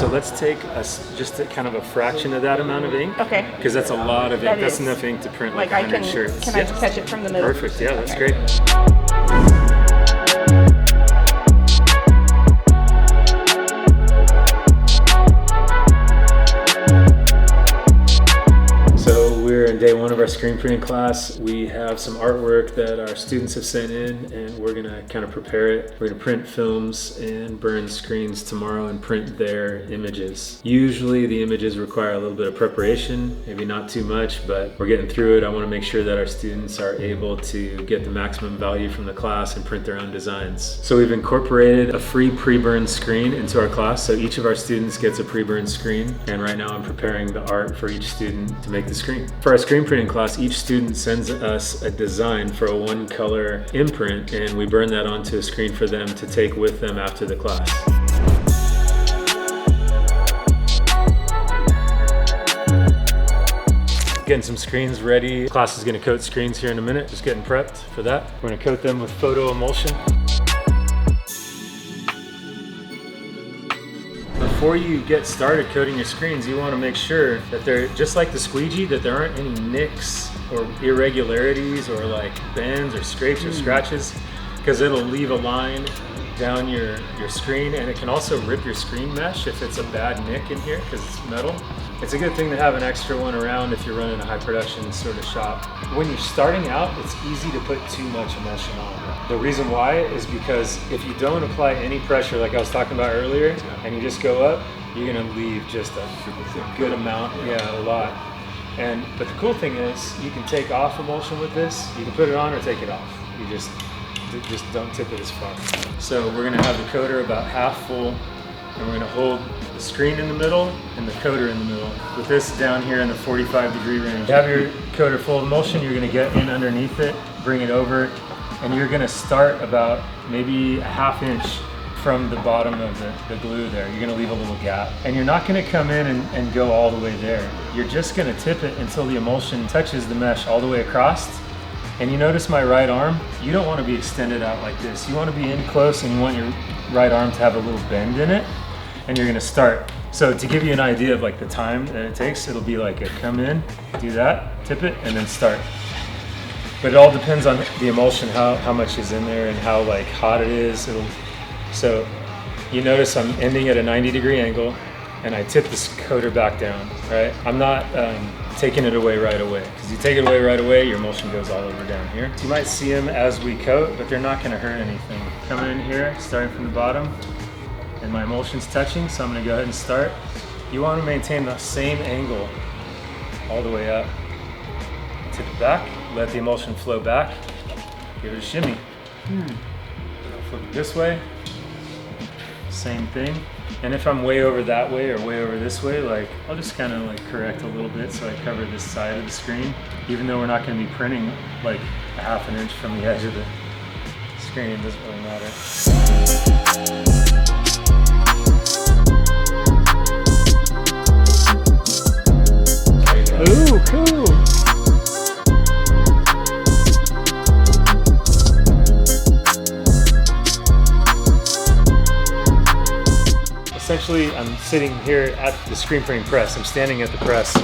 So let's take just kind of a fraction of that amount of ink. Okay. Because that's a lot of ink. That's enough ink to print like 100 shirts. Can I catch it from the middle? Perfect, yeah, that's great. We're in day one of our screen printing class. We have some artwork that our students have sent in, and we're gonna kind of prepare it. We're gonna print films and burn screens tomorrow and print their images. Usually the images require a little bit of preparation, maybe not too much, but we're getting through it. I wanna make sure that our students are able to get the maximum value from the class and print their own designs. So we've incorporated a free pre-burned screen into our class. So each of our students gets a pre-burned screen, and right now I'm preparing the art for each student to make the screen. For our screen printing class, each student sends us a design for a one-color imprint, and we burn that onto a screen for them to take with them after the class. Getting some screens ready. Class is going to coat screens here in a minute. Just getting prepped for that. We're going to coat them with photo emulsion. Before you get started coating your screens, you want to make sure that they're just like the squeegee, that there aren't any nicks or irregularities or like bends or scrapes or scratches, because it'll leave a line down your screen, and it can also rip your screen mesh if it's a bad nick in here because it's metal. It's a good thing to have an extra one around if you're running a high production sort of shop. When you're starting out, it's easy to put too much emulsion on. The reason why is because if you don't apply any pressure, like I was talking about earlier, and you just go up, you're gonna leave just a good amount, a lot. But the cool thing is, you can take off emulsion with this. You can put it on or take it off. You just don't tip it as far. So we're gonna have the coater about half full, and we're gonna hold the screen in the middle and the coater in the middle. With this down here in the 45-degree range. You have your coater full of emulsion, you're gonna get in underneath it, bring it over, and you're gonna start about maybe a ½ inch from the bottom of the glue there. You're gonna leave a little gap. And you're not gonna come in and go all the way there. You're just gonna tip it until the emulsion touches the mesh all the way across. And you notice my right arm, you don't wanna be extended out like this. You wanna be in close, and you want your right arm to have a little bend in it. And you're gonna start. So to give you an idea of like the time that it takes, it'll be like a come in, do that, tip it, and then start. But it all depends on the emulsion, how much is in there and how like hot it is. So you notice I'm ending at a 90-degree angle, and I tip this coater back down, right? I'm not taking it away right away, because you take it away right away, your emulsion goes all over down here. So you might see them as we coat, but they're not gonna hurt anything. Coming in here, starting from the bottom, and my emulsion's touching, so I'm gonna go ahead and start. You wanna maintain the same angle all the way up. Tip it back, let the emulsion flow back, give it a shimmy. Flip it this way, same thing. And if I'm way over that way or way over this way, like I'll just kind of like correct a little bit so I cover this side of the screen, even though we're not gonna be printing like a ½ inch from the edge of the screen, it doesn't really matter. Ooh, cool. Essentially, I'm sitting here at the screen printing press. I'm standing at the press.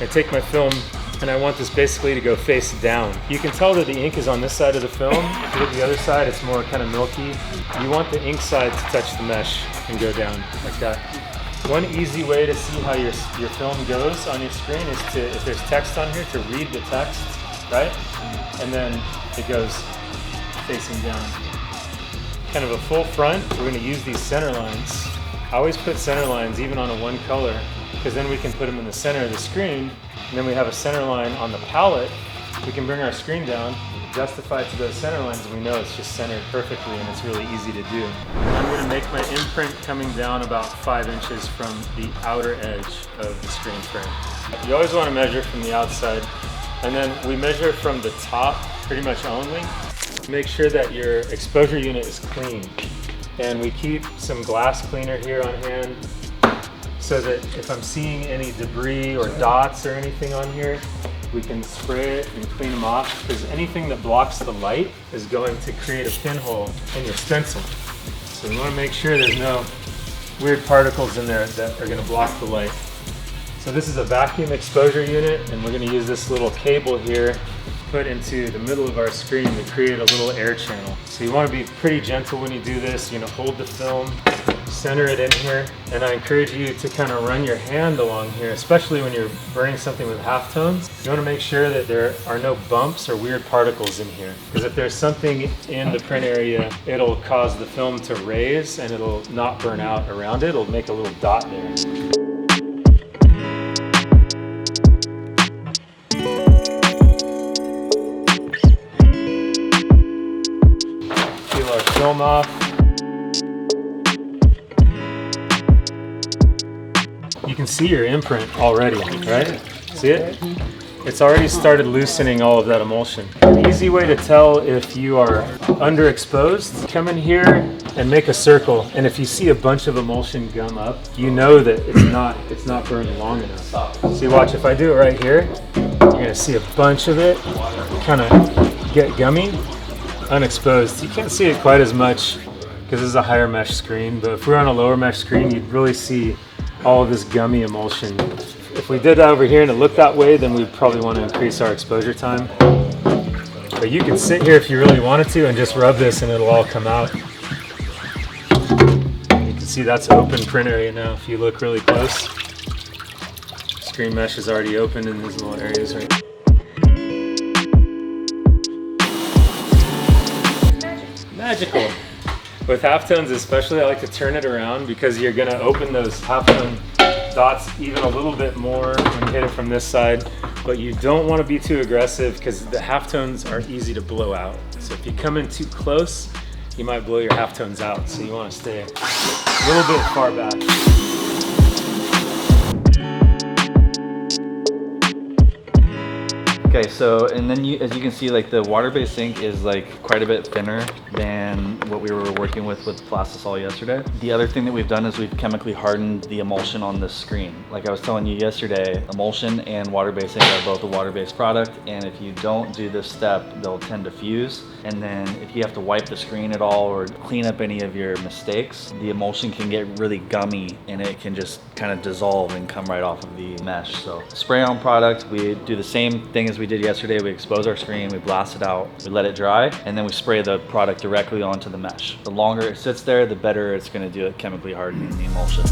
I take my film, and I want this basically to go face down. You can tell that the ink is on this side of the film. If you look at the other side, it's more kind of milky. You want the ink side to touch the mesh and go down like that. One easy way to see how your film goes on your screen is to, if there's text on here, to read the text, right? And then it goes facing down. Kind of a full front, we're gonna use these center lines. I always put center lines even on a one color, because then we can put them in the center of the screen, and then we have a center line on the palette. We can bring our screen down, justify it to those center lines, and we know it's just centered perfectly, and it's really easy to do. I'm gonna make my imprint coming down about 5 inches from the outer edge of the screen frame. You always wanna measure from the outside, and then we measure from the top pretty much only. Make sure that your exposure unit is clean. And we keep some glass cleaner here on hand, so that if I'm seeing any debris or dots or anything on here, we can spray it and clean them off, because anything that blocks the light is going to create a pinhole in your stencil. So we want to make sure there's no weird particles in there that are gonna block the light. So this is a vacuum exposure unit, and we're gonna use this little cable here put into the middle of our screen to create a little air channel. So you wanna be pretty gentle when you do this. You're gonna hold the film, center it in here, and I encourage you to kind of run your hand along here, especially when you're burning something with halftones. You want to make sure that there are no bumps or weird particles in here, because if there's something in the print area, it'll cause the film to raise and it'll not burn out around it. It'll make a little dot there. Peel our film off. You can see your imprint already, right? See it? It's already started loosening all of that emulsion. An easy way to tell if you are underexposed, come in here and make a circle. And if you see a bunch of emulsion gum up, you know that it's not burned long enough. See, watch, if I do it right here, you're gonna see a bunch of it kind of get gummy, unexposed. You can't see it quite as much because this is a higher mesh screen, but if we're on a lower mesh screen, you'd really see all of this gummy emulsion. If we did that over here and it looked that way, then we'd probably want to increase our exposure time. But you can sit here if you really wanted to and just rub this and it'll all come out. You can see that's open print area now if you look really close. Screen mesh is already open in these little areas right now. Magical. With halftones especially, I like to turn it around because you're gonna open those halftone dots even a little bit more when you hit it from this side, but you don't want to be too aggressive because the halftones are easy to blow out. So if you come in too close, you might blow your halftones out. So you want to stay a little bit far back. Okay, so and then as you can see, like the water-based ink is like quite a bit thinner than what we were working with Plastisol yesterday. The other thing that we've done is we've chemically hardened the emulsion on this screen. Like I was telling you yesterday, emulsion and water-based ink are both a water-based product, and if you don't do this step, they'll tend to fuse. And then if you have to wipe the screen at all or clean up any of your mistakes, the emulsion can get really gummy and it can just kind of dissolve and come right off of the mesh. So spray on product, we do the same thing as we did yesterday. We expose our screen, we blast it out, we let it dry, and then we spray the product directly onto the mesh. The longer it sits there, the better it's going to do at chemically hardening the emulsion.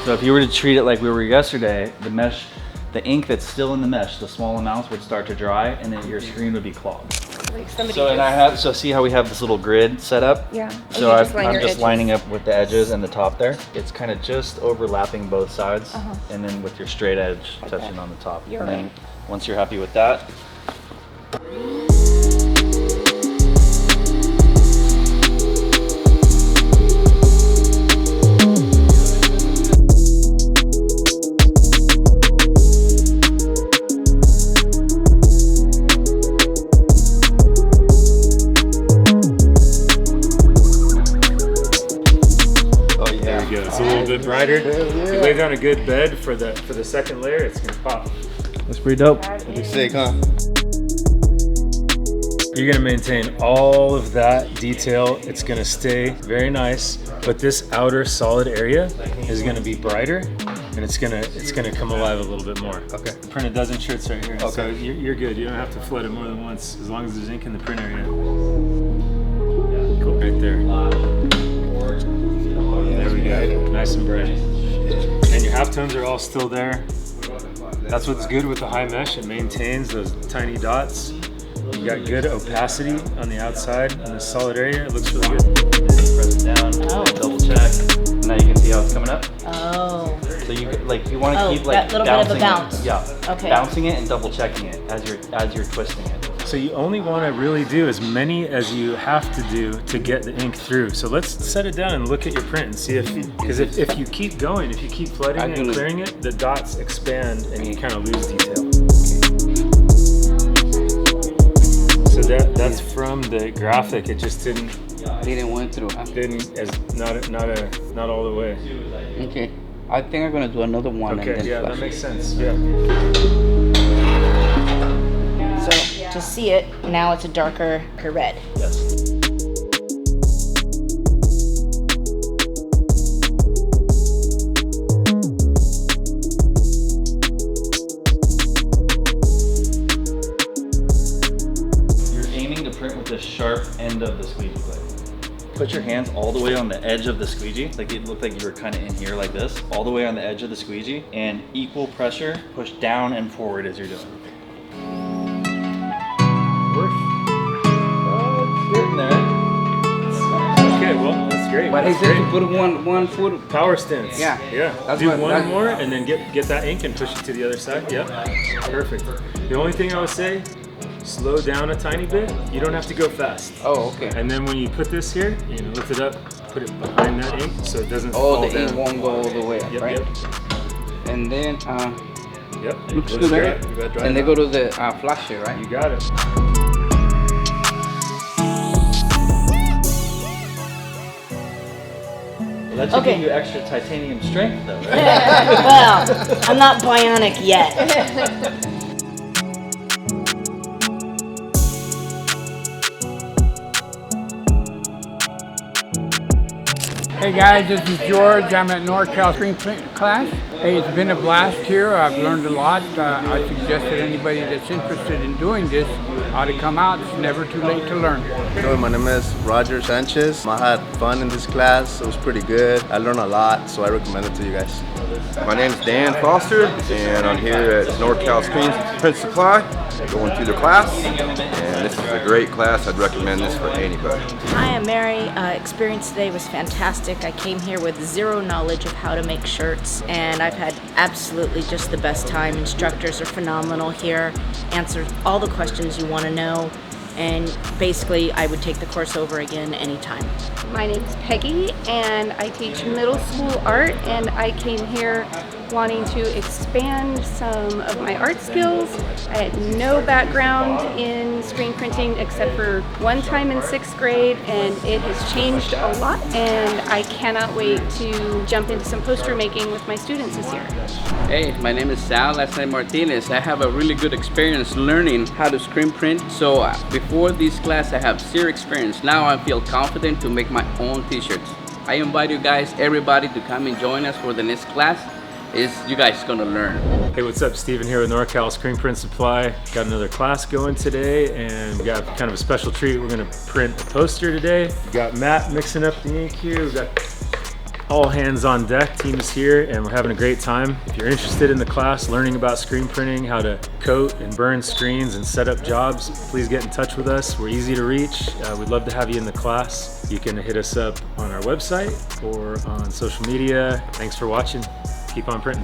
So if you were to treat it like we were yesterday, the mesh, the ink that's still in the mesh, the small amounts would start to dry and then your screen would be clogged. Like somebody So see how we have this little grid set up? Yeah. So I'm just lining up with the edges and the top there. It's kind of just overlapping both sides, and then with your straight edge touching on the top. And then once you're happy with that, it's a little bit brighter. If you lay down a good bed for the second layer, it's gonna pop. that's pretty dope. Pretty sick, huh? You're gonna maintain all of that detail. It's gonna stay very nice, but this outer solid area is gonna be brighter, and it's gonna come alive a little bit more. Okay. The printed dozen shirts right here. Okay. So you're good. You don't have to flood it more than once, as long as there's ink in the print area. Cool. Right there. There we go. Nice and bright. And your halftones are all still there. That's what's good with the high mesh. It maintains those tiny dots. You got good opacity on the outside in the solid area. It looks really good. Press it down, double check. Now you can see how it's coming up. Oh. So you want to keep like that little bit of a bouncing bounce. it. Yeah. Okay. Bouncing it and double checking it as you're twisting it. So you only want to really do as many as you have to do to get the ink through. So let's set it down and look at your print and see because if you keep going, if you keep flooding and clearing it, the dots expand and you kind of lose detail. that's from the graphic. It just didn't went through, huh? not all the way. Okay. I think I'm gonna do another one. Okay, and then yeah, flash that makes it. sense. Yeah. So to see it, now it's a darker red. Yes. You're aiming to print with the sharp end of the squeegee blade. Put your hands all the way on the edge of the squeegee, like it looked like you were kind of in here like this, all the way on the edge of the squeegee, and equal pressure, push down and forward as you're doing. Getting there. Okay, well, that's great. But he That's said great. to put one foot. Power stints. Yeah. Yeah. That's Do what- one that's- more and then get that ink and push it to the other side. Yep. Perfect. The only thing I would say, slow down a tiny bit. You don't have to go fast. Oh, okay. And then when you put this here, you know, lift it up, put it behind that ink so it doesn't Oh, fall the down. ink won't go all the way up, Yep, right? yep. And then, Yep. looks Looks good, great. right? You got dry And they now. go to the flasher, right? You got it. That should Okay. give you extra titanium strength though, right? Well, I'm not bionic yet. Hey guys, this is George. I'm at NorCal Screen Print class. Hey, it's been a blast here. I've learned a lot. I suggest that anybody that's interested in doing this ought to come out. It's never too late to learn. Hello, my name is Roger Sanchez. I had fun in this class. It was pretty good. I learned a lot, so I recommend it to you guys. My name is Dan Foster, and I'm here at NorCal Screen Print Supply, going through the class, and this is a great class. I'd recommend this for anybody. Hi, I'm Mary. Experience today was fantastic. I came here with zero knowledge of how to make shirts, and I've had absolutely just the best time. Instructors are phenomenal here, answer all the questions you want to know, and basically I would take the course over again anytime. My name's Peggy and I teach middle school art, and I came here wanting to expand some of my art skills. I had no background in screen printing except for one time in 6th grade, and it has changed a lot, and I cannot wait to jump into some poster making with my students this year. Hey, my name is Sal, last name Martinez. I have a really good experience learning how to screen print. So before this class, I have zero experience. Now I feel confident to make my own t-shirts. I invite you guys, everybody, to come and join us for the next class. You guys gonna learn. Hey, what's up? Steven here with NorCal Screen Print Supply. Got another class going today, and we got kind of a special treat. We're gonna print a poster today. We got Matt mixing up the ink here. We've got all hands on deck. Team is here, and we're having a great time. If you're interested in the class, learning about screen printing, how to coat and burn screens and set up jobs, please get in touch with us. We're easy to reach. We'd love to have you in the class. You can hit us up on our website or on social media. Thanks for watching. Keep on printing.